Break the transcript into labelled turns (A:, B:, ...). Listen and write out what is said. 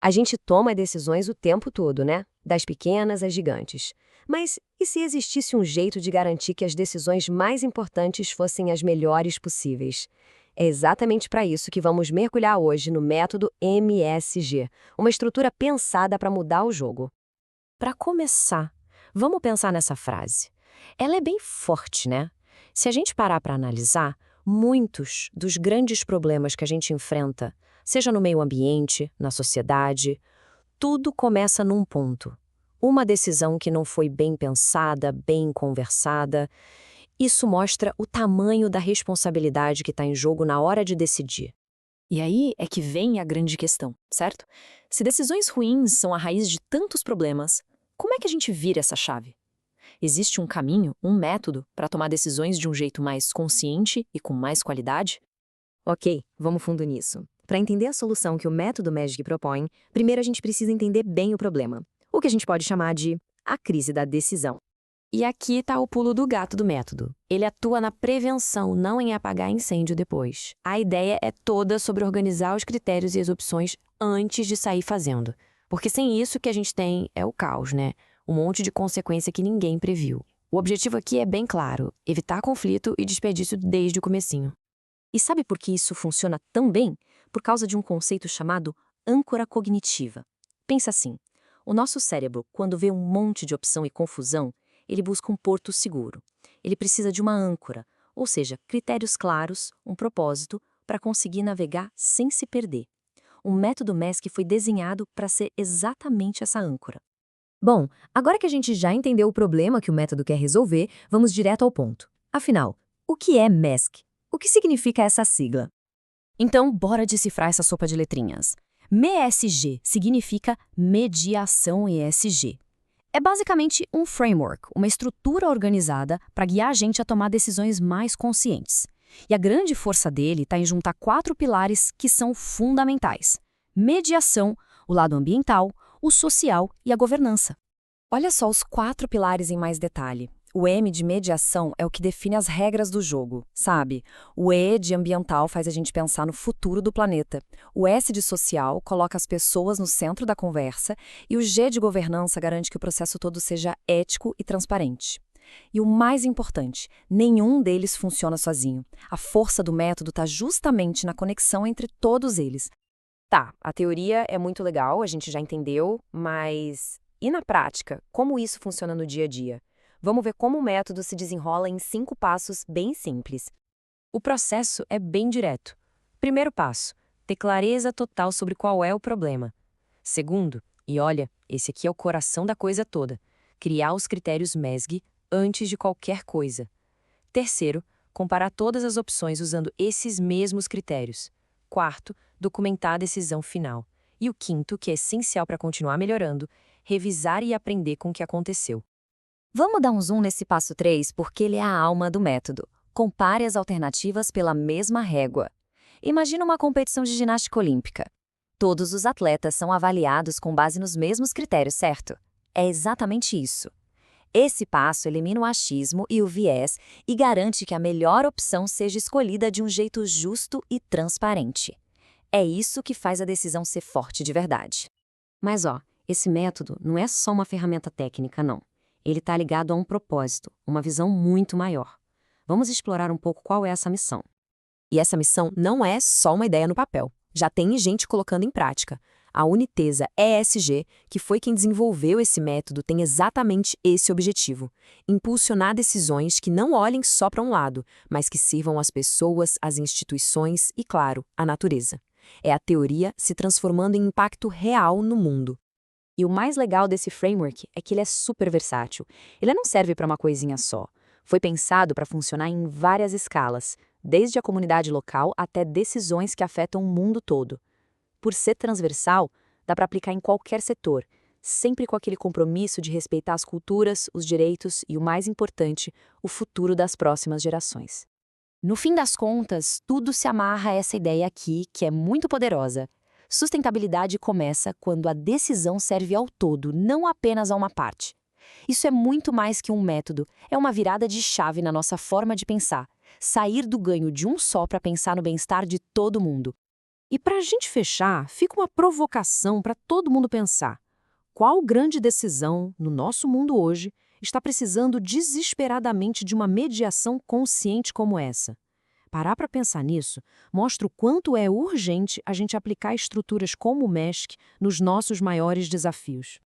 A: A gente toma decisões o tempo todo, né? Das pequenas às gigantes. Mas e se existisse um jeito de garantir que as decisões mais importantes fossem as melhores possíveis? É exatamente para isso que vamos mergulhar hoje no método MSG, uma estrutura pensada para mudar o jogo. Para começar, vamos pensar nessa frase. Ela é bem forte, né? Se a gente parar para analisar, muitos dos grandes problemas que a gente enfrenta, seja no meio ambiente, na sociedade, tudo começa num ponto. Uma decisão que não foi bem pensada, bem conversada. Isso mostra o tamanho da responsabilidade que está em jogo na hora de decidir.
B: E aí é que vem a grande questão, certo? Se decisões ruins são a raiz de tantos problemas, como é que a gente vira essa chave? Existe um caminho, um método para tomar decisões de um jeito mais consciente e com mais qualidade?
A: Ok, vamos fundo nisso. Para entender a solução que o método Magic propõe, primeiro a gente precisa entender bem o problema, o que a gente pode chamar de a crise da decisão. E aqui está o pulo do gato do método. Ele atua na prevenção, não em apagar incêndio depois. A ideia é toda sobre organizar os critérios e as opções antes de sair fazendo. Porque sem isso o que a gente tem é o caos, né? Um monte de consequência que ninguém previu. O objetivo aqui é bem claro, evitar conflito e desperdício desde o comecinho. E sabe por que isso funciona tão bem? Por causa de um conceito chamado âncora cognitiva. Pensa assim, o nosso cérebro, quando vê um monte de opção e confusão, ele busca um porto seguro. Ele precisa de uma âncora, ou seja, critérios claros, um propósito, para conseguir navegar sem se perder. O método MESC foi desenhado para ser exatamente essa âncora. Bom, agora que a gente já entendeu o problema que o método quer resolver, vamos direto ao ponto. Afinal, o que é MESC? O que significa essa sigla?
B: Então, bora decifrar essa sopa de letrinhas. MESG significa Mediação ESG. É basicamente um framework, uma estrutura organizada para guiar a gente a tomar decisões mais conscientes. E a grande força dele está em juntar 4 pilares que são fundamentais: mediação, o lado ambiental, o social e a governança.
A: Olha só os 4 pilares em mais detalhe. O M de mediação é o que define as regras do jogo, sabe? O E de ambiental faz a gente pensar no futuro do planeta. O S de social coloca as pessoas no centro da conversa e o G de governança garante que o processo todo seja ético e transparente. E o mais importante, nenhum deles funciona sozinho. A força do método está justamente na conexão entre todos eles. Tá, a teoria é muito legal, a gente já entendeu, mas e na prática, como isso funciona no dia a dia? Vamos ver como o método se desenrola em 5 passos bem simples. O processo é bem direto. Primeiro passo, ter clareza total sobre qual é o problema. Segundo, e olha, esse aqui é o coração da coisa toda, criar os critérios MESG antes de qualquer coisa. Terceiro, comparar todas as opções usando esses mesmos critérios. Quarto, documentar a decisão final. E o quinto, que é essencial para continuar melhorando, revisar e aprender com o que aconteceu. Vamos dar um zoom nesse passo 3 porque ele é a alma do método. Compare as alternativas pela mesma régua. Imagina uma competição de ginástica olímpica. Todos os atletas são avaliados com base nos mesmos critérios, certo? É exatamente isso. Esse passo elimina o achismo e o viés e garante que a melhor opção seja escolhida de um jeito justo e transparente. É isso que faz a decisão ser forte de verdade. Mas esse método não é só uma ferramenta técnica, não. Ele está ligado a um propósito, uma visão muito maior. Vamos explorar um pouco qual é essa missão. E essa missão não é só uma ideia no papel. Já tem gente colocando em prática. A Unitesa ESG, que foi quem desenvolveu esse método, tem exatamente esse objetivo: impulsionar decisões que não olhem só para um lado, mas que sirvam às pessoas, às instituições e, claro, à natureza. É a teoria se transformando em impacto real no mundo. E o mais legal desse framework é que ele é super versátil. Ele não serve para uma coisinha só. Foi pensado para funcionar em várias escalas, desde a comunidade local até decisões que afetam o mundo todo. Por ser transversal, dá para aplicar em qualquer setor, sempre com aquele compromisso de respeitar as culturas, os direitos e, o mais importante, o futuro das próximas gerações. No fim das contas, tudo se amarra a essa ideia aqui, que é muito poderosa. Sustentabilidade começa quando a decisão serve ao todo, não apenas a uma parte. Isso é muito mais que um método, é uma virada de chave na nossa forma de pensar. Sair do ganho de um só para pensar no bem-estar de todo mundo.
B: E para a gente fechar, fica uma provocação para todo mundo pensar. Qual grande decisão, no nosso mundo hoje, está precisando desesperadamente de uma mediação consciente como essa? Parar para pensar nisso mostra o quanto é urgente a gente aplicar estruturas como o MESC nos nossos maiores desafios.